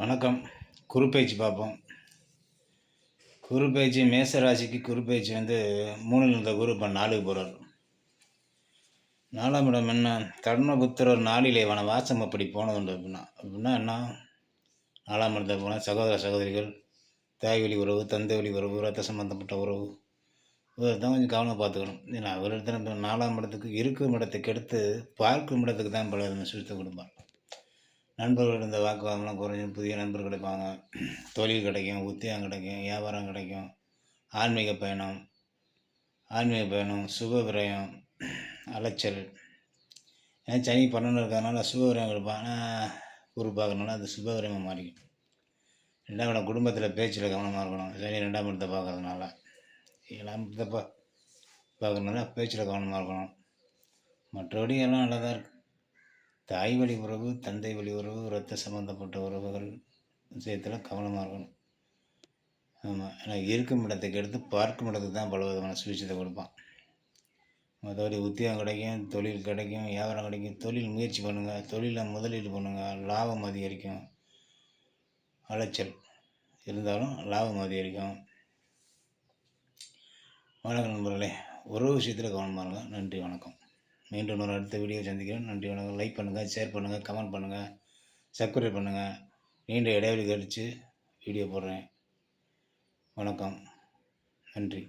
வணக்கம். குருப்பெயர்ச்சி பார்ப்போம். குருப்பெயர்ச்சி மேச ராசிக்கு குருப்பெயர்ச்சி 3ல் இருந்த குரு இப்போ 4க்கு போகிறார். 4ஆம் இடம் என்ன? தர்மபுத்திரர் 4லே வாசம் அப்படி போனதுண்டு. அப்படின்னா என்ன? 4ஆம் இடத்தை போனால் சகோதர சகோதரிகள், தாய் வழி உறவு, தந்தை வழி உறவு, ரத்த சம்பந்தப்பட்ட உறவு, தான் கொஞ்சம் கவனம் பார்த்துக்கணும். ஏன்னா அவர் இடத்துல 4ஆம் இடத்துக்கு இருக்கும் இடத்துக்கு எடுத்து பார்க்கும் இடத்துக்கு தான் பல சுருத்த கொடுப்பார். நண்பர்கள் இருந்த வாக்குவாதம்லாம் குறைஞ்சி புதிய நண்பர்கள் கிடைப்பாங்க. தொழில் கிடைக்கும், உத்தியோகம் கிடைக்கும், வியாபாரம் கிடைக்கும், ஆன்மீக பயணம், சுப விரயம், அலைச்சல். ஏன்னா சனி 12 இருக்கிறதுனால சுப விரயம் கொடுப்பாங்க. குரு பார்க்கறதுனால அது சுப விரயமாக மாறிக்கும். 2ஆம் இடம் குடும்பத்தில் பேச்சில் கவனமாக இருக்கணும். சனி 2ஆம் இடத்தை பார்க்கறதுனால 7ஆம் இடத்தை பார்க்கறதுனால பேச்சில் கவனமாக இருக்கணும். மற்றபடி எல்லாம் நல்லா தான் இருக்குது. தாய் வழி உறவு, தந்தை வழி உறவு, ரத்த சம்பந்தப்பட்ட உறவுகள் விஷயத்தில் கவனமாக இருக்கணும். ஆமாம், ஏன்னா இருக்கும் இடத்துக்கு எடுத்து பார்க்கும் இடத்துக்கு தான் பல விதமான சுவிட்சத்தை கொடுப்பான். மற்றபடி உத்தியோகம் கிடைக்கும், தொழில் கிடைக்கும், வியாபாரம் கிடைக்கும். தொழில் முயற்சி பண்ணுங்கள், தொழிலில் முதலீடு பண்ணுங்கள், லாபம் அதிகரிக்கும். அலைச்சல் இருந்தாலும் லாபம் அதிகரிக்கும். வணக்கம் நண்பர்களே, உறவு விஷயத்தில் கவனமாக இருங்க. நன்றி, வணக்கம். மீண்டும் ஒரு அடுத்த வீடியோ சந்திக்கிறேன். நன்றி, வணக்கம். லைக் பண்ணுங்கள், ஷேர் பண்ணுங்கள், கமெண்ட் பண்ணுங்கள், சப்ஸ்கிரைப் பண்ணுங்கள். நீண்ட இடைவெளி கழித்து வீடியோ போடுறேன். வணக்கம், நன்றி.